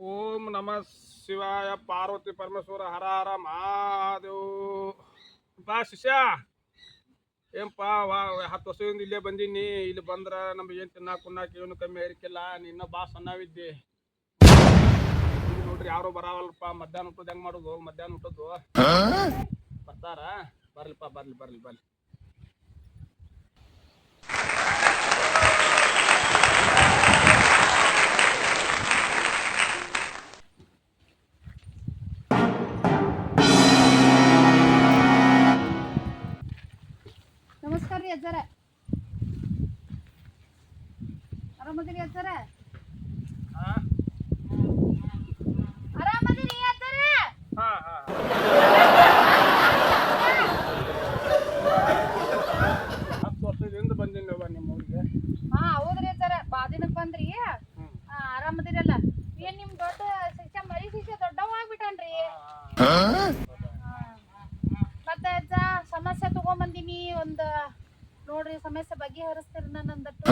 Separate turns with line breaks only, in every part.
ಓಂ ನಮಃ ಶಿವಾಯ ಪಾರ್ವತಿ ಪರಮೇಶ್ವರ ಹರ ಹರ ಮಹಾದೇವ್. ಬಾ ಶಿಷ್ಯ, ಏನ್ಪಾ 10 ವರ್ಷದಿಂದ ಇಲ್ಲೇ ಬಂದೀನಿ. ಇಲ್ಲಿ ಬಂದ್ರ ನಮ್ಗೆ ಏನ್ ತಿನ್ನಾಕ ಏನು ಕಮ್ಮಿ ಇರ್ಕಿಲ್ಲ. ನಿನ್ನ ಬಾ ಸಣ್ಣವಿದ್ದಿ ನೋಡ್ರಿ, ಯಾರು ಬರಾವಲ್ಪ. ಮಧ್ಯಾಹ್ನ ಊಟದ ಹೆಂಗ್ ಮಾಡುದು? ಮಧ್ಯಾಹ್ನ ಊಟದ್ದು ಬರ್ತಾರ? ಬರ್ಲಿಪ್ಪ, ಬರ್ಲಿ ಬರ್ಲಿ ಬರ್ಲಿ.
ನಮಸ್ಕಾರ ರೀ ಅಜ್ಜಾರ. ಆರಾಮದಿರಿ ಅಜ್ಜಾರ? ಆರಾಮದಿರಿ ಅಜ್ಜಾರ?
10 ವರ್ಷದಿಂದ ಬಂದಿನಿ ನಿಮ್ಮ ಊರಿಗೆ.
ಹೌದ್ರಿ ಅಜ್ಜಾರ. ಬಾದಿನಕ್ ಬಂದ್ರಿ. ಆರಾಮದಿರಲ್ಲ? ಏನ್ ನಿಮ್ ದೊಡ್ಡ ಶಿಷ್ಯ ಮರಿ ಶಿಷ್ಯ ದೊಡ್ಡವ ಆಗ್ಬಿಟ್ಟನ್ರಿ. ಮತ್ತೆ ಅಜ್ಜ ಸಮಸ್ಯೆ ತಗೊಂಬಂದಿನಿ. ಒಂದ್ ನೋಡ್ರಿ, ಸಮಸ್ಯೆ ಬಗೆಹರಿಸ್ತೀರಿ ನನ್ನಂದಟ್ಟು.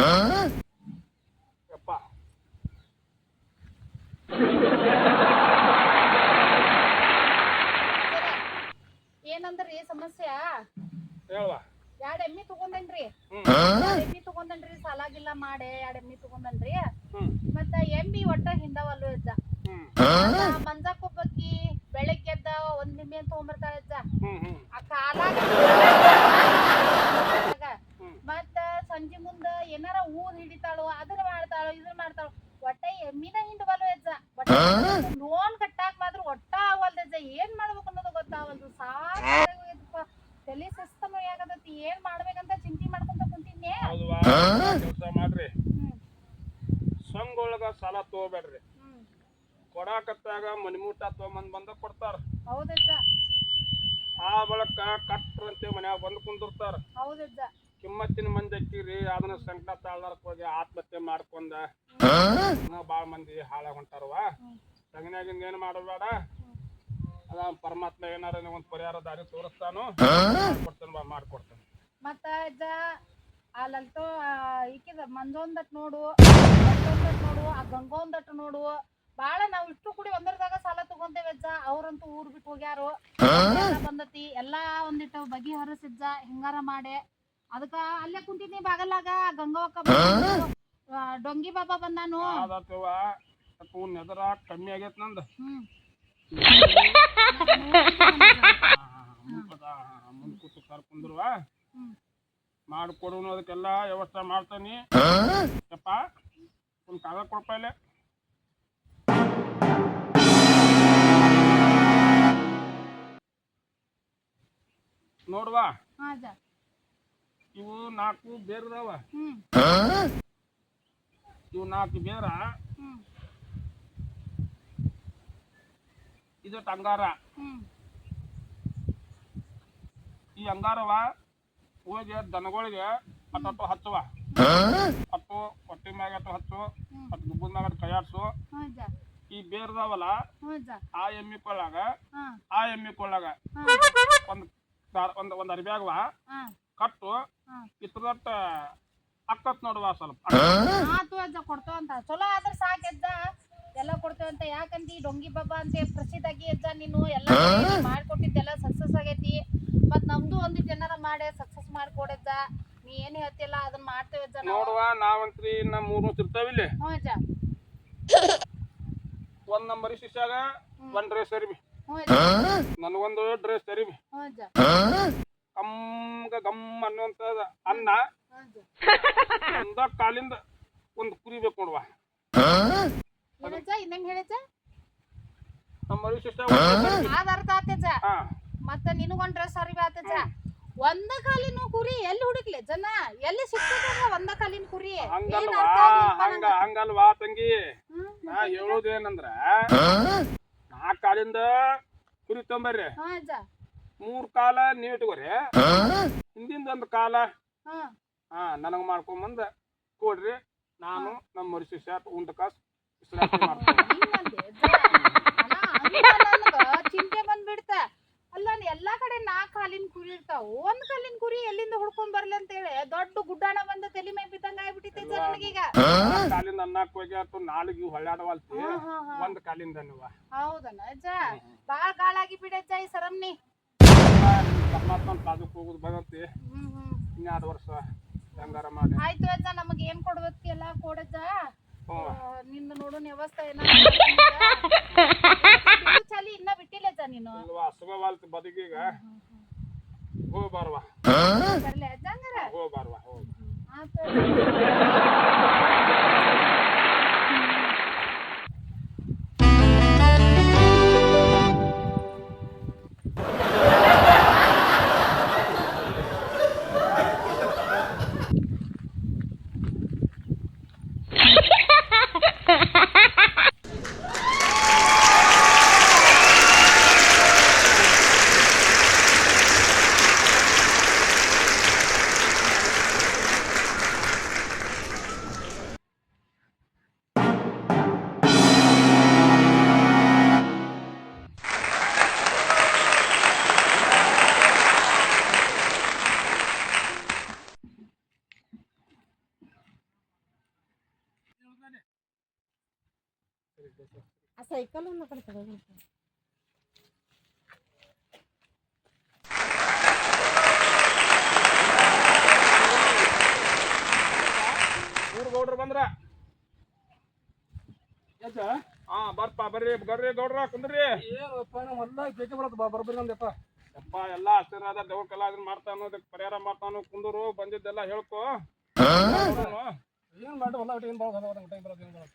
ಏನಂದ್ರಿ ಸಮಸ್ಯೆ?
ಹೇಳುವ.
2 ಎಮ್ಮಿ ತಗೊಂಡೇನ್ರಿ. ಸಾಲಾಗಿಲ್ಲ ಮಾಡಿ 2 ಎಮ್ಮಿ ತಗೊಂಡನ್ರಿ. ಮತ್ತ ಎಮ್ಮಿ ಒಟ್ಟ ಹಿಂದವಲ್ಲು ಅಜ್ಜ. ಮಂಜಾಕೊಬ್ಬಕ್ಕಿ ಬೆಳಗ್ಗೆ ಎದ್ದ 1 ಎಮ್ಮಿ ಅಂತ ತಗೊಂಡ್ಬರ್ತಾಳ ಅಜ್ಜ. ಆ ಕಾಲಾಗ ಮತ್ತ ಸಂಜೆ ಮುಂದ ಏನಾರ ಊರ್ ಹಿಡಿತಾಳು, ಅದನ್ನ ಮಾಡ್ತಾಳು, ಇದನ್ನ ಮಾಡ್ತಾಳು. ಒಟ್ಟ ಎಮ್ಮಿನ ಹಿಂದವಲ್ಲು ಅಜ್ಜ. ಲೋನ್ ಕಟ್ಟಾಕ್ ಮಾತ್ರ ಒಟ್ಟ ಆಗವಲ್ದ ಅಜ್ಜ. ಏನ್ ಮಾಡ್ಬೇಕು ಅನ್ನೋದು ಗೊತ್ತಾಗಲ್ದು. ಸಾಕ ತಲೆ ಸಿಸ್ಟಮ್ ಆಗದತಿ. ಏನ್ ಮಾಡ್ಬೇಕಂತ ಚಿಂತೆ ಮಾಡ್ಕೊಂತ ಕುಂತಿದ್ನೆ.
ಕೆಲಸ ಮಾಡ್ರಿ, ಸಂಘೊಳಗ ಸಾಲ ತಗೋಬೇಡ್ರಿ. ಕೊಡಾಕತ್ತಾಗ ಮನಿಮೂಟ ಬಂದ ಕೊಡ್ತಾರ.
ಹೌದಜ್ಜ.
ಆ ಬಳಕ ಕಟ್ರಂತೆ ಮನ್ಯಾಗ ಬಂದು ಕುಂದಿರ್ತಾರ.
ಹೌದಜ್ಜ.
ಕಿಮ್ಮತ್ತಿನ ಮಂದಿ ಅಕ್ಕಿರಿ. ಅದನ್ನ ಸಂಕಟ ತಾಳ್ದಾರಕ್ ಹೋಗಿ ಆತ್ಮಹತ್ಯೆ ಮಾಡ್ಕೊಂಡ ಬಾಳ ಮಂದಿ ಹಾಳಾಗ ಹೊಂಟಾರವ. ಸಂಗನ್ಯಾಗಿಂದ ಏನ್ ಮಾಡಬೇಡ. ಅದ ಪರಮಾತ್ಮ ಏನಾರ ಒಂದ್ ಪರಿಹಾರ ದಾರಿ ತೋರಿಸ್ತಾನು, ಮಾಡ್ಕೊಡ್ತಾನ.
ಮತ್ತ ಅಜ್ಜ ಅಲ್ಲಂತೂ ಈಕಿದ ಮಂಜೊಂದಟ್ ನೋಡು, ನೋಡು, ಆ ಗಂಗೊಂದಟ್ ನೋಡು. ಬಾಳ ನಾವ್ ಇಷ್ಟು ಕೂಡಿ ಒಂದರದಾಗ ಸಾಲ ತಗೊಂತೇವೆ ಅಜ್ಜ. ಅವ್ರಂತೂ ಊರ್ ಬಿಟ್ಟು ಹೋಗ್ಯಾರು. ಬಂದತಿ ಎಲ್ಲಾ ಒಂದಿಟ್ಟು ಬಗೆಹರಿಸಿಜ್ಜ. ಹಿಂಗಾರ ಮಾಡೆ ಅದಕ್ಕ ಅಲ್ಲೇ ಕುಂತಿದ್ನಿ ಬಾಗಲಾಗ. ಗಂಗವಕ್ಕ ಡೊಂಗಿ ಬಾಬಾ ಬಂದಾನು.
ನೆದರ ಕಮ್ಮಿ ಆಗೇತ್ ನಂದು. ಮುಂದ್ ಕೂತು ಕರ್ಕೊಂಡ್ರುವ ಮಾಡ್ಕೊಡೋನು. ಅದಕ್ಕೆಲ್ಲ ವ್ಯವಸ್ಥೆ ಮಾಡ್ತಾನಿ. ಯಪ್ಪ, ಒಂದ್ ಕಾಗದ ಕೊಡಪ್ಪ ಇಲ್ಲೇ. ನೋಡ್ವಾ, ಇವು 4 ಬೇರ್ದಾವ. ಇವು 4 ಬೇರ. ಇದು ಅಂಗಾರ. ಈ ಅಂಗಾರವ ಹೋಗಿ ದನಗಳಿಗೆ ಅಟ್ಟು ಹಚ್ಚುವ. ಅಟ್ಟು ಹೊಟ್ಟೆ ಮ್ಯಾಗ ಅಟ್ಟು ಹಚ್ಚು, ಅಟ್ಟು ಗುಬ್ಬದ ಮ್ಯಾಗ ಕೈಯಾಡ್ಸು. ಈ ಬೇರ್ದಾವಲ್ಲ, ಆ ಎಮ್ಮಿ ಕೊಳ್ಳಾಗ ಒಂದ್ ಅರಿಬ್ಯಾಗವ ಕಟ್ಟು. ಇತ್ರದಟ್ಟ ಅಕ್ಕತ್ ನೋಡುವ. ಸ್ವಲ್ಪ
ಕೊಡ್ತೇವಂತ ಚಲೋ ಆದ್ರ ಸಾಕಜ್ಜ. ಎಲ್ಲ ಕೊಡ್ತೇವಂತ. ಯಾಕಂತ ಈ ಡೊಂಗಿ ಬಾಬಾ ಅಂತ ಪ್ರಸಿದ್ಧಾಗಿ ಅಜ್ಜ. ನೀನು ಎಲ್ಲ ಮಾಡ್ಕೊಟ್ಟಿದ್ದೆಲ್ಲ ಸಕ್ಸಸ್ ಆಗೈತಿ. ಮತ್ ನಮ್ದು ಒಂದಿಟ್ಟು ಏನಾರ ಮಾಡಿ ಸಕ್ಸಸ್ ಮಾಡ್ಕೊಡಜ್ಜ. ನೀ ಏನ್ ಹೇಳ್ತಿಲ್ಲ ಅದನ್ನ ಮಾಡ್ತೇವಜ್ಜ.
ನೋಡುವ, ನಾವಂತ್ರಿ ಇನ್ನ 3 ವರ್ಷ ಇರ್ತಾವಿಲ್ಲಿ.
ಅಜ್ಜ.
1 ನಂಬರ್ ಶಿಷ್ಯಾಗ 1 ಡ್ರೆಸ್ ಅರಿಬಿ. ನನಗೊಂದು ಡ್ರೆಸ್ ಅರಿಬಿ. ಗಮ್ ಅನ್ನುವಂತದ ಅನ್ನ ಒಂದ ಕಾಲಿಂದ ಒಂದು ಕುರಿ ಬೇಕು ನೋಡುವ.
ಮತ್ತ ನಿನಗೊಂದ್ ಡ್ರೆಸ್ ಅರಿವಿ ಆತಜ್ಜ. ಒಂದ ಕಾಲಿನ ಕುರಿ ಎಲ್ಲಿ ಹುಡುಕ್ಲಿ ಜನ? ಎಲ್ಲಿ ಸಿಗ್ತದ ಒಂದ ಕಾಲಿನ ಕುರಿ?
ಹಂಗಲ್ವಾ ತಂಗಿ, ನಾ ಹೇಳೋದೇನಂದ್ರ 4 ಕಾಲಿಂದ ಕುರಿ ತೊಂಬರ್ರಿ. 3 ಕಾಲ ನೀವ್ ಇಟ್ಕೋರಿ. ಹಿಂದಿಂದ 1 ಕಾಲ ನನಗ್ ಮಾಡ್ಕೊಂಬಂದ ಕೊಡ್ರಿ. ನಾನು ನಮ್ಮ ಮರಿ ಶಿಷ್ಯ ಉಂಡ ಕಾಸು
ಚಿಂತೆ ಬಂದ್ಬಿಡ್ತ. ಅಲ್ಲ ಎಲ್ಲಾ ಕಡೆ 4 ಕಾಲಿನ ಕುರಿ ಇರ್ತಾವ. 1 ಕಾಲಿನ ಕುರಿ ಎಲ್ಲಿಂದ ಹುಡ್ಕೊಂಡ್ ಬರ್ಲಿ ಅಂತ ಹೇಳಿ ದೊಡ್ಡ ಗುಡ್ಡಾಣ ಬಂದ ತಲೆ ಮೈ ಬಿದ್ದಂಗ ಆಗ್ಬಿಟ್ಟಿದೆ ನನಗೀಗ.
ಕಾಲಿಂದ ಅನ್ನಕ್ ಹೋಗಿ ಆಯ್ತು ನಾಲ್ಕು ಹೊಳ್ಳಾಡವಲ್ತಿ ಒಂದ್ ಕಾಲಿಂದ ನೀವು
ಹೌದನ ಅಜ್ಜ ಬಾಳ್ ಗಾಳಾಗಿ ಬಿಡಜ್ಜ ಈ ಸರಮ್ನಿ
ಪರಮಾತ್ಮ ಪಾದಕ್ಕೆ ಹೋಗುದು ಬಂದತಿ ಇನ್ನ ವರ್ಷ ಹೆಂಗಾರ ಮಾಡಿ
ಆಯ್ತು ಅಜ್ಜ ನಮಗ್ ಏನ್ ಕೊಡ್ಬೇಕು ಎಲ್ಲ ಕೊಡಜ್ಜ ನಿನ್ನ ನೋಡು ವ್ಯವಸ್ಥೆ ಏನ ಚಲಿ ಇನ್ನ ಬಿಟ್ಟಿಲ್ಲ ಅಜ್ಜ ನೀನು
ಸುಗವಾಲ್ತಿ ಬದುಕೀಗ ಹೋಗಿ ಬಾರ್ವಾ
ಬರ್ಲಿ ಅಜ್ಜ ಹಂಗಾರ
ಹೋಗಿ ಬಾರ್ವಾ ಹೋಗಿ
ಆ ಸೈಕಲ್ ಅನ್ನ ಕಡೆ
ಊರ್ ಗೌಡ್ರು ಬಂದ್ರ ಹಾ ಬರ್ಪ ಬರ್ರಿ ಬರ್ರಿ ಗೌಡ್ರ ಕುಂದ್ರಿ
ಹೊಲ್ದಾಗ ಬೇಕೆ ಬರತ್ತ ಬರ್ಬರಿ ನಮ್ದಪ್ಪ
ಯಪ್ಪ ಎಲ್ಲಾ ಆಶೀರ್ವಾದ ದೇವ್ರಕ್ಕೆಲ್ಲ ಅದನ್ನ ಮಾಡ್ತಾನು ಅದಕ್ಕೆ ಪರಿಹಾರ ಮಾಡ್ತಾನು ಕುಂದರು ಬಂದಿದ್ದೆಲ್ಲ ಹೇಳ್ಕೊ
ಏನ್ ಮಾಡಿ ಹೊಲ ಏನ್ ಬರೋದು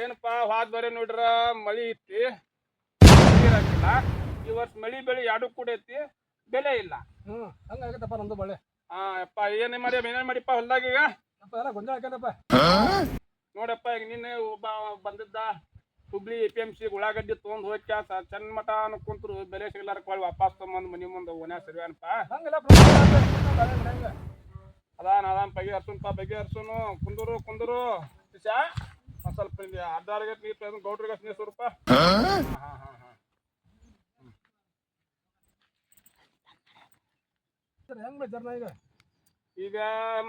ಏನಪ್ಪಾ ಹಾದ್ ಬರೀ ನೋಡ್ರ ಮಳಿ ಐತಿ ಹಾಕಿಲ್ಲ ಈ ವರ್ಷ ಮಳಿ ಬೆಳಿ ಎರಡು ಕೂಡ ಐತಿ ಬೆಲೆ ಇಲ್ಲ
ಹಂಗಾಗತ್ತಪ್ಪ ನಮ್ದು ಬಳೆ
ಹಾ ಯಪ್ಪ ಏನೇನ್ ಮಾಡಿಪ್ಪ ಹೊಲ್ದಾಗ ಈಗ
ಎಲ್ಲ ಗೊಂಜಾಳ ಹಾಕ್ಯದಪ್ಪ
ನೋಡಪ್ಪ ಈಗ ನಿನ್ನೆ ಒಬ್ಬ ಬಂದಿದ್ದ ಹುಬ್ಳಿ APMC ಉಳ್ಳಾಗಡ್ಡಿ ತೊಗೊಂಡ್ ಹೋಗ್ಯಾಸ ಚಂದ ಮಟ ಕುಂತ್ರು ಬೆಲೆ ಸಿಗ್ಲಾರಕ್ ಒಳ್ಳೆ ವಾಪಸ್ ತಗೊಂಡ್ ಮನಿ ಮುಂದೆ ಓನ್ಯಾಗ ಸರಿವನಪ್ಪ ಅದಾನ್ ಬಗೆಹರ್ಸುನು ಕುಂದರು ಶಿಶಾ ಒಂದ್ ಸ್ವಲ್ಪ ಅರ್ಧಾರಿಗೆ ನೀರು ಗೌಡ್ರಿಗೆ ನೀರು ಸ್ವಲ್ಪ ಈಗ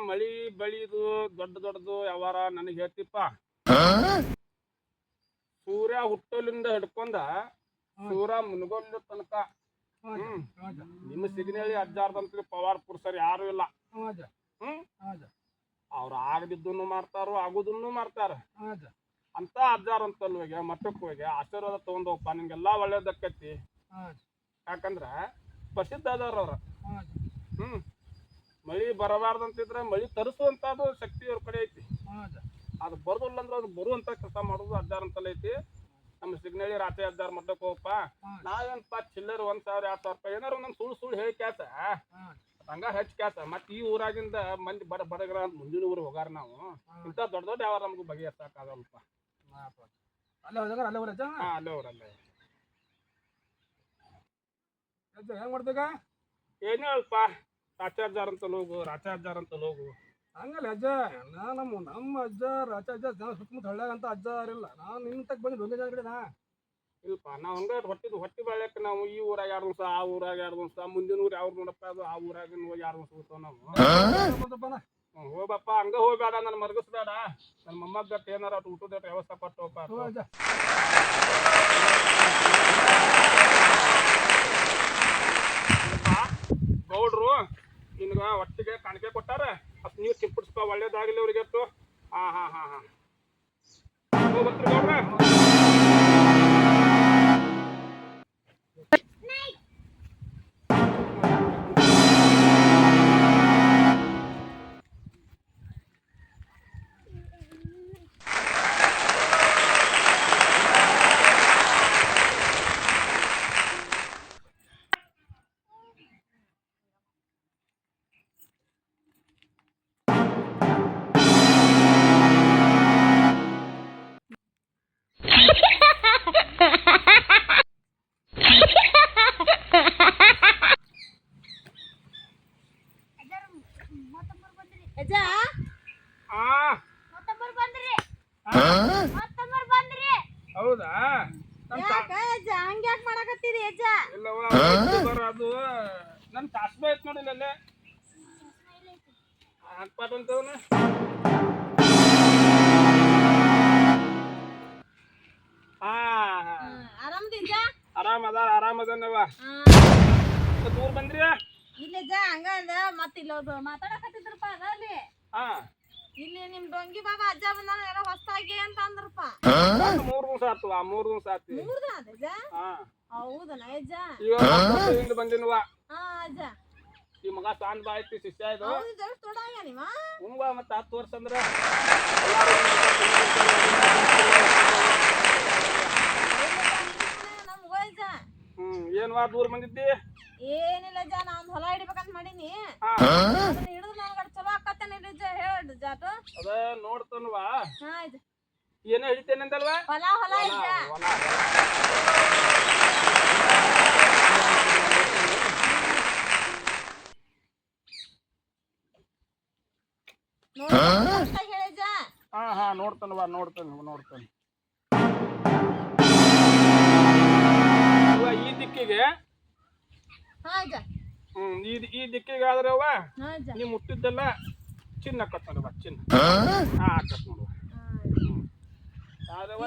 ಮಳಿ ಬೆಳಿದು ದೊಡ್ಡದು ವ್ಯವಹಾರ ನನಗೆ ಹೇಳ್ತಿಪ್ಪ ಸೂರ್ಯ ಹುಟ್ಟಲಿಂದ ಹಿಡ್ಕೊಂಡ ಸೂರ್ಯ ಮುನ್ಗೊಲ್ಲ ತನಕ ನಿಮ್ಮ ಸಿಗ್ನೇಳಿ ಅಜ್ಜಾರ್ದಂತ ಪವಾರ್ ಪುರುಷರು ಯಾರು ಇಲ್ಲ ಅವ್ರು ಆಗದಿದ್ದನ್ನು ಮಾಡ್ತಾರೋ ಆಗುದನ್ನು ಮಾಡ್ತಾರ ಅಂತ ಅಜ್ಜಾರ್ ಅಂತಲ್ವಿಗೆ ಮಟ್ಟಕ್ಕೆ ಹೋಗಿ ಆಶೀರ್ವಾದ ತಗೊಂಡೋಗಪ್ಪ ನಿಮ್ಗೆಲ್ಲಾ ಒಳ್ಳೇದಕ್ಕೈತಿ ಯಾಕಂದ್ರ ಪ್ರಸಿದ್ಧ ಅದಾರ ಅವ್ರ ಮಳಿ ಬರಬಾರ್ದಂತಿದ್ರೆ ಮಳಿ ತರಿಸುವಂತದ್ದು ಶಕ್ತಿ ಅವ್ರ ಕಡೆ ಐತಿ ಅದು ಬರೋದಿಲ್ಲ ಅಂದ್ರೆ ಅದು ಬರುವಂತ ಕೆಲಸ ಮಾಡೋದು ಅಜ್ಜಾರ್ ಅಂತಲ್ಲ ಐತಿ ನಮ್ಮ ಸಿಗ್ನೇಳಿ ರಾತ್ರಿ ಅಜ್ಜಾರ್ ಮಟ್ಟಕ್ಕೆ ಹೋಗಪ್ಪ ನಾವೇನಪ್ಪ ಚಿಲ್ಲರ್ 1,000 2,000 ರೂಪಾಯಿ ಏನಾರ ಒಂದೊಂದು ಸುಳ್ಳು ಹೇಳಿ ಕ್ಯಾಸ ಹಂಗ ಹೆಚ್ಚು ಕ್ಯಾಸ ಮತ್ತೆ ಈ ಊರಾಗಿಂದ ಮಂದಿ ಬಡಗ್ರ ಅಂತ ಮುಂದಿನ ಊರಿಗೆ ಹೋಗಾರ ನಾವು ಇಂಥ ದೊಡ್ಡ ಯಾವ ನಮ್ಗೆ ಬಗೆಹರ್ಸಕ್ಕಾಗಲ್ಲಪ್ಪ ಅಲ್ಲೇ ಊರಲ್ಲೇ
ಹೆಂಗ್ ಮಾಡ್ದಾಗ
ಏನು ಹೇಳಪ್ಪ ರಾಚಾರ್ಜಾರ್ ಅಂತ ಹೋಗು
ಹಂಗಲ್ಲ ಅಜ್ಜ ನಮ್ಮ ಅಜ್ಜ ರಾಚಾರ್ಜ ಜನ ಸುತ್ತಮುತ್ತ ಹಳ್ಳ್ಯಾಗ ಅಂತ ಅಜ್ಜ ಇಲ್ಲ ನಾನು ನಿನ್ನ ತಕ್ಕ ಬಂದು ಡೊಂಗೆ ಜಾಗ ನಾ
ಇಲ್ಪ ನಾವು ಹಂಗ ಹೊಟ್ಟಿ ಬಾಳ್ಯಾಕ ನಾವು ಈ ಊರಾಗ 2 ದಿವಸ ಆ ಊರಾಗ 2 ದಿವಸ ಮುಂದಿನ ಊರು ಯಾವ್ದು ನೋಡಪ್ಪ ಅದು ಆ ಊರಾಗ 2 ದಿವಸ ಹೋಗ್ತಾವ ನಾವು ಹೋಗ್ಬಪ್ಪ ಹಂಗ ಹೋಗ್ಬೇಡ ನನ್ನ ಮರ್ಗಿಸ್ಬೇಡ ನನ್ನ ಮೊಮ್ಮಗ ಏನಾರ ಊಟದ ವ್ಯವಸ್ಥೆ ಕೊಟ್ಟವಪ್ಪ ಗೌಡ್ರು ನಿನ್ಗ ಒಟ್ಟಿಗೆ ಕಾಣಿಕೆ ಕೊಟ್ಟಾರ ಅಷ್ಟು ನೀರು ಸಿಂಪಡಿಸ್ಕೊ ಒಳ್ಳೇದಾಗಲಿ ಅವ್ರಿಗೆ ಹಾ ಹೋಗ್ಬರ್ತೀರಿ ಗೌಡ್ರ ಹೌದಾ
ಹಂಗ್ಯಾಕ್ ಮಾಡಕತ್ತೀರಿ ಅಜ್ಜ
ಅದು ನನ್ ಕಾಸ್ಬೆ ಐತ್ ನೋಡಿಲ್ಲ ಅಲ್ಲೇ ಹಾಕ್ಪಾಟಂತವನ ಆರಾಮದನವ ದೂರ ಬಂದ್ರಿ
ಇಲ್ಲಿ ಅಜ್ಜ ಹಂಗ ಅಂದ ಮತ್ ಇಲ್ಲ ಮಾತಾಡಕತ್ತಿದ್ರಪ್ಪ ಅದಲ್ಲಿ
ಹಾ
ಇಲ್ಲಿ ನಿಮ್ ಡೊಂಗಿ ಬಾಬಾ ಅಜ್ಜ ಬಂದಾನ ಎಲ್ಲ ಹೊಸ್ತಾಗಿ ಅಂತ ಅಂದ್ರಪ್ಪ
3 ದಿವಸ ಆತು 3 ದಿವಸ ಆತಿ
3 ದಿನ ಆತ ಅಜ್ಜ
ಹಾ
ಹೌದನ ಅಜ್ಜ
ಈಗ ಹಿಂದ್ ಬಂದಿನವ
ಹಾ ಅಜ್ಜ
ಈ ಮಗ ಸಾನ್ ಬಾ ಐತಿ ಶಿಷ್ಯ ಇದು
ಹೌದು ಜರ ತೊಡಾಗ ನೀವ
ಹುಂಗ ಮತ್ತ 10 ವರ್ಷ ಅಂದ್ರ
ನಮ್ಗ ಅಜ್ಜ
ಏನ್ವಾ ದೂರ ಬಂದಿದ್ದಿ
ಏನಿಲ್ಲ ಅಜ್ಜ ನಾ ಒಂದ್ ಹೊಲ ಹಿಡಿಬೇಕಂತ ಮಾಡೀನಿ
ಹಾ
ಅದನ್ನ ಹಿಡಿದು ನನಗ ಚಲೋ ಆಕತ್ತೇನ ಅಜ್ಜ ಹೇಳ ಜಾತು
ಅದ ನೋಡ್ತನ್ವಾ
ಹಾ ಅಜ್ಜ
ಏನೋ ಹಿಡಿತೇನಂತಲ್ವಾ
ಹೊಲ ಹೊಲ ಅಜ್ಜ ಹೇಳಜ್ಜ
ಹಾ ನೋಡ್ತಾನವಾ ನೋಡ್ತಾನೆ ಈ ದಿಕ್ಕಿಗೆ
ಹಾ ಅಜ್ಜ
ಈ ದಿಕ್ಕಿಗೆ ಆದ್ರೆ ಅವ
ಹಾ ಅಜ್ಜ
ನೀ ಮುಟ್ಟಿದ್ದೆಲ್ಲ ಚಿನ್ನ ಕತ್ತಲ್ವಾ ಚಿನ್ನ ಹಾ ಆಕತ್ ನೋಡುವ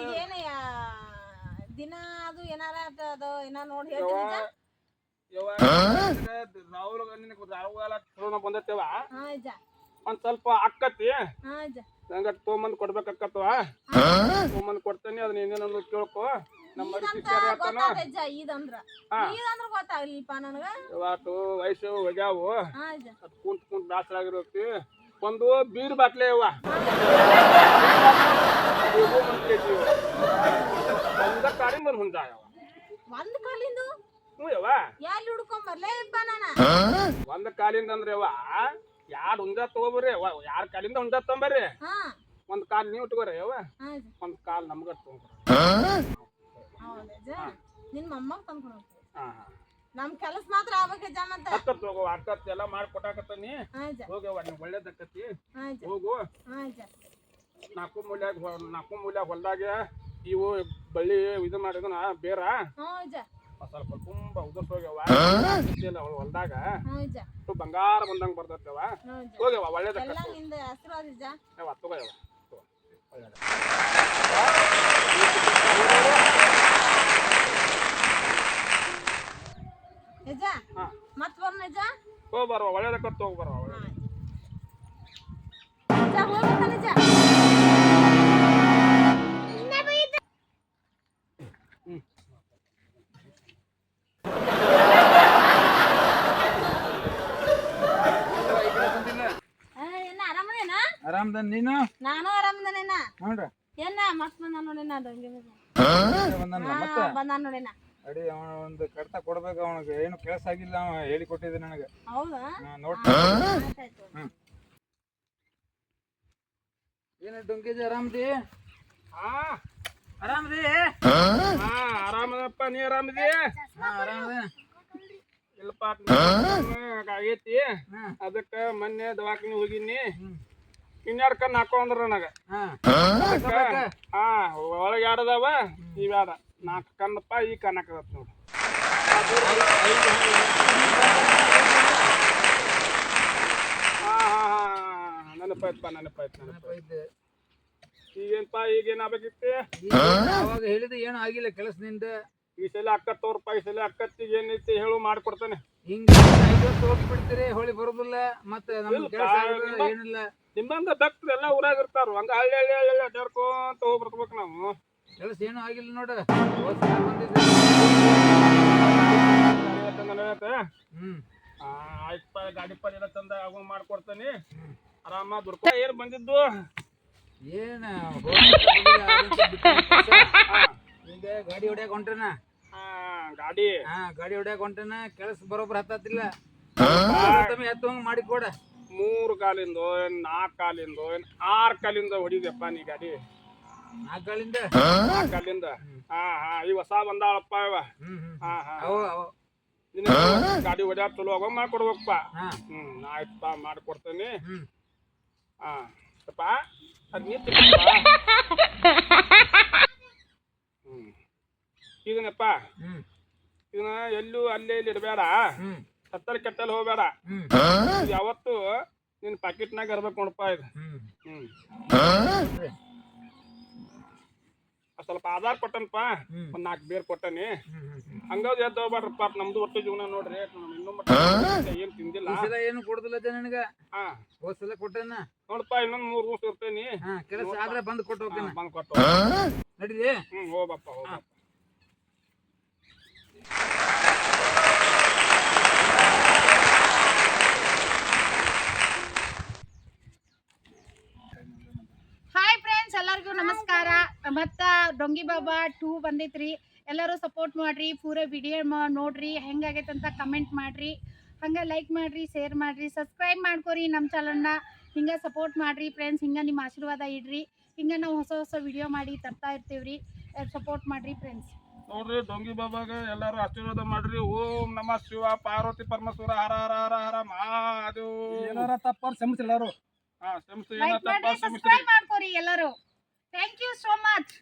ಈಗ ಏನ ದಿನ ಅದು ಏನಾರ ಅದು ಏನಾರ ನೋಡಿ ಹೇಳ್ತೀನಿ
ರಾಹುಲ್ ಬಂದತ್ತೇವ
ಹಾ ಅಜ್ಜ
ಒಂದ್ ಸ್ವಲ್ಪ ಅಕ್ಕತಿ
ಹಾ ಅಜ್ಜ
ನಂಗ ತೊಗೊಂಬಂದ್ ಕೊಡ್ಬೇಕಾಕತ್ವ ತೊಗೊಂಬಂದ್ ಕೊಡ್ತೇನಿ ಅದನ್ನ ಏನೇನೋ ಕೇಳ್ಕೊ ನಮ್ಮ
ಅಜ್ಜ ಇದಂದ್ರ ಗೊತ್ತಾಗ್ಲಿಲ್ಪ ನನಗ
ಇವತ್ತು ವಯಸ್ಸು ಹೋಗ್ಯಾವು
ಹಾ ಅಜ್ಜ
ಅದ್ ಕುಂತ್ ದಾಸರ ಆಗಿರೋತಿ ಒಂದು ಬೀರ್ ಬಾಟ್ಲೆ ಅವ ಒಂದ ಕಾರಿಂದ ಒಂದು ಹುಂಜಾಯವ
ಒಂದ್ ಕಾಲಿಂದು
ಹ್ಞೂ ಯವ್ವ
ಎಲ್ಲಿ ಹುಡ್ಕೊಂಡ್ ಬರ್ಲೇಪ್ಪ ನಾನ
ಒಂದ್ ಕಾಲಿಂದ ಅಂದ್ರೆ ಯವ್ವ ಯಾರ್ ಹುಂಜ ತಗೋಬರ್ರಿ ಯಾರ ಕಾಲಿಂದ ಹುಂಜ ತಗೊಂಬರ್ರಿ
ಹಾ
ಒಂದ್ ಕಾಲ್ ನೀವು ಇಟ್ಕೋರಿ ಯವ್ವ
ಹಾ ಅಜ್ಜ
ಒಂದ್ ಕಾಲ್ ನಮ್ಗ ತಗೊಂಡ್ಬರ್ರಿ
ಹೌದಜ್ಜ ನಿನ್ ಮೊಮ್ಮಗ್ ತಂದ್ಕೊಂಡು ಹೋಗ್ತೀವಿ
ಹಾ
ನಮ್ ಕೆಲಸ ಮಾತ್ರ ಆಗ್ಬೇಕಜ್ಜ ಮತ್ತ
ಅಕ್ಕತ್ ಹೋಗೋ ಅಕ್ಕತ್ ಎಲ್ಲ ಮಾಡಿ ಕೊಟ್ಟಾಕತ್ತೀನಿ
ಹಾ ಅಜ್ಜ
ಹೋಗ್ಯವ್ವ ನೀವು ಒಳ್ಳೇದಕ್ಕತಿ
ಹಾ ಅಜ್ಜ
ಹೋಗು
ಹಾ ಅಜ್ಜ
ನಾಲ್ಕು ಮೂಲ್ಯಾಗ ಹೊಲ್ದಾಗ ಇವು ಬಳ್ಳಿ ಇದು ಮಾಡಿದನ ಬೇರ
ಹಾ ಅಜ್ಜ
ಸ್ವಲ್ಪ ತುಂಬಾ ಉದರ್ಸ್ ಹೋಗ್ಯವ ಹೊಲ್ದಾಗ
ಹಾ ಅಜ್ಜ
ಬಂಗಾರ ಬಂದಂಗ ಬರ್ತೈತವ
ಹಾ ಅಜ್ಜ
ಹೋಗ್ಯವ ಒಳ್ಳೇದಕ್ಕ
ಎಲ್ಲ ನಿಂದ ಆಶೀರ್ವಾದ ಅಜ್ಜ
ಯವ್ವ ತಗೋಯವ್ವ
ಅಜ್ಜ ಮತ್ ಬರ್ನ ಅಜ್ಜ
ಹೋಗ್ಬರ್ವ ಒಳ್ಳೇದಕ್ಕ ಹೋಗ್ಬರ್ವ
ಅಜ್ಜ ಹೋಗ್ಬೇಕಲ್ಲ ಅಜ್ಜ
ಆರಾಮದ ನೀನು
ನಾನು ಆರಾಮದನೇನ
ನೋಡ್ರ
ಏನ ಮತ್ ಬಂದ ನೋಡಿನ
ಮತ್ತೆ
ಬಂದ ನೋಡಿನ
ಅಡಿ ಅವನ ಒಂದು ಕಡ್ತ ಕೊಡ್ಬೇಕು ಅವನಿಗೆ ಏನು ಕೆಲಸ ಆಗಿಲ್ಲ ಅವ ಹೇಳಿ ಕೊಟ್ಟಿದ್ದೆ ನನಗೆ
ಹೌದಾ
ಏನ ಡೊಂಕೇಜ್ ಆರಾಮದಿ
ಆರಾಮದಿ ಆರಾಮದಪ್ಪ ನೀ ಆರಾಮದಿ
ಆರಾಮದ
ಇಲ್ಲಪ್ಪ ಆಗೈತಿ ಅದಕ್ಕ ಮೊನ್ನೆ ದವಾಖಾನಿ ಹೋಗಿನಿ ಇನ್ನೆರಡು ಕಣ್ಣು ಹಾಕೋ ಅಂದ್ರ ನನಗ ಹಾ ಒಳಗೆ ಎರಡದಾವ ಇವ್ಯಾಡ 4 ಕಣ್ಣಪ್ಪ ಈ ಕಣ್ಣು ಹಾಕದತ್ ನೋಡು ನೆನಪಾಯ್ತು ಈಗೇನ್ಪ ಈಗೇನ್ ಆಗ್ಬೇಕಿತ್ತು
ಅವಾಗ ಹೇಳಿದ ಏನು ಆಗಿಲ್ಲ ಕೆಲಸದಿಂದ
ಈ ಸಲ ಅಕ್ಕತ್ತವ್ರಪ್ಪ ಈ ಸಲ ಅಕ್ಕತ್ತಿಗೆ ಏನೈತಿ ಹೇಳು ಮಾಡ್ಕೊಡ್ತಾನೆ
ಹಿಂಗ 5 ವರ್ಷ ಹೋಗಿ ಬಿಡ್ತೀರಿ ಹೊಳಿ ಬರುದಿಲ್ಲ ಮತ್ತೆ ನಮ್ಗೆ ಕೆಲಸ ಏನಿಲ್ಲ
ನಿಮ್ಮಂಗ ಭಕ್ತರು ಎಲ್ಲ ಊರಾಗ ಇರ್ತಾರ ಹಂಗ ಹಳ್ಳಿ ಹಳ್ಳಿ ಹಳ್ಳಿ ಅಡ್ಡಾಡ್ಕೊಂತ ಹೋಗಿ ಬರ್ಬೇಕು ನಾವು
ಕೆಲಸ ಏನು ಆಗಿಲ್ಲ ನೋಡ
ಆಯ್ತಪ್ಪ ಗಾಡಿ ಪಾಡಿ ಎಲ್ಲ ಚಂದ ಆಗ ಮಾಡ್ಕೊಡ್ತಾನೆ ಆರಾಮ ದುಡ್ಕೊ ಏನ್ ಬಂದಿದ್ದು
ಏನ ಈಗ ಗಾಡಿ ಹೊಡ್ಯಾಕ ಹೊಂಟನ ಗಾಡಿ ಹೊಡ್ಯಾಕ ಹೊಂಟನ ಕೆಲಸ ಬರೋಬ್ಬರ ಹತ್ತಿಲ್ಲ ಎತ್ತುವಂಗ ಮಾಡಿ ಕೊಡ
3 ಕಾಲಿಂದ 4 ಕಾಲಿಂದ 6 ಕಾಲಿಂದ ಹೊಡಿದಪ್ಪ ನೀ ಗಾಡಿ
4 ಕಾಲಿಂದ
4 ಕಾಲಿಂದ ಈ ಹೊಸ ಬಂದಾಳಪ್ಪ ಇವ ಗಾಡಿ ಹೊಡ್ಯಾಕ ಚಲೋ ಆಗ ಮಾಡ್ಕೊಡ್ಬೇಕಪ್ಪ ಆಯ್ತಪ್ಪ ಮಾಡ್ಕೊಡ್ತೇನೆ ಅಪ್ಪ ಅದ್ ನೀರ್ ಇದನ್ನಪ್ಪ ಇದನ್ನ ಎಲ್ಲೂ ಅಲ್ಲೇ ಇಲ್ಲಿ ಇಡಬೇಡ ಕತ್ತಲ್ ಕೆಟ್ಟಲ್ಲಿ ಹೋಗ್ಬೇಡ ಯಾವತ್ತು ನಿನ್ ಪಾಕೆಟ್ನಾಗ ಇರ್ಬೇಕು ನೋಡಪ್ಪ ಇದು ಸ್ವಲ್ಪ ಆಧಾರ್ ಕೊಟ್ಟನಪ್ಪ ಒಂದ್ 4 ಬೇರ್ ಕೊಟ್ಟನಿ ಹಂಗಾದ್ ಎದ್ದು ಹೋಗ್ಬಾರ್ರಪ್ಪ ನಮ್ದು ಒಟ್ಟು ಜೀವನ ನೋಡ್ರಿ ಇನ್ನೂ ಏನ್ ತಿಂದಿಲ್ಲ
ಏನು ಕೊಡುದಿಲ್ಲ ನನಗ
ಹಾ
ಹೋದ್ಸಲ ಕೊಟ್ಟನ
ನೋಡಪ್ಪ ಇನ್ನೊಂದ್ 3 ವರ್ಷ ಇರ್ತೇನಿ
ಕೆಲಸ ಆದ್ರೆ ಬಂದ್ ಕೊಟ್ಟು ಹೋಗ್ತೇನೆ
ಬಂದ್ ಕೊಟ್ಟು
ನಡೀರಿ
ಹೋಗಪ್ಪ
ಹಾಯ್ ಫ್ರೆಂಡ್ಸ್ ಎಲ್ಲರಿಗೂ ನಮಸ್ಕಾರ ಮತ್ತ ಡೊಂಗಿ ಬಾಬಾ 2 ಬಂದೈತ್ರಿ ಎಲ್ಲರೂ ಸಪೋರ್ಟ್ ಮಾಡ್ರಿ ಪೂರಾ ವಿಡಿಯೋ ನೋಡ್ರಿ ಹೆಂಗಾಗೈತೆ ಅಂತ ಕಮೆಂಟ್ ಮಾಡ್ರಿ ಹಂಗೆ ಲೈಕ್ ಮಾಡ್ರಿ ಶೇರ್ ಮಾಡ್ರಿ ಸಬ್ಸ್ಕ್ರೈಬ್ ಮಾಡ್ಕೊರಿ ನಮ್ಮ ಚಾನಲ್ನ ಹಿಂಗೆ ಸಪೋರ್ಟ್ ಮಾಡ್ರಿ ಫ್ರೆಂಡ್ಸ್ ಹಿಂಗೆ ನಿಮ್ಮ ಆಶೀರ್ವಾದ ಇಡ್ರಿ ಹಿಂಗೆ ನಾವು ಹೊಸ ವಿಡಿಯೋ ಮಾಡಿ ತರ್ತಾ ಇರ್ತೀವ್ರಿ ಸಪೋರ್ಟ್ ಮಾಡ್ರಿ ಫ್ರೆಂಡ್ಸ್
ನೋಡ್ರಿ ಡೊಂಗಿ ಬಾಬಾಗ ಎಲ್ಲಾರು ಆಶೀರ್ವಾದ ಮಾಡ್ರಿ ಓಂ ನಮಃ ಶಿವ ಪಾರ್ವತಿ ಪರಮೇಶ್ವರ ಹರ ಹರ ಹರ ಹರ ಮಹಾದೇವ್
ಏನಾರ ತಪ್ಪ ಕ್ಷಮಿಸಿ ಎಲ್ಲಾರು
ಹಾ ಕ್ಷಮಿಸಿ
ಲೈಕ್ ಮಾಡ್ರಿ ಸಬ್ಸ್ಕ್ರೈಬ್ ಮಾಡ್ಕೊರಿ ಎಲ್ಲರೂ ಥ್ಯಾಂಕ್ ಯು ಸೋ ಮಚ್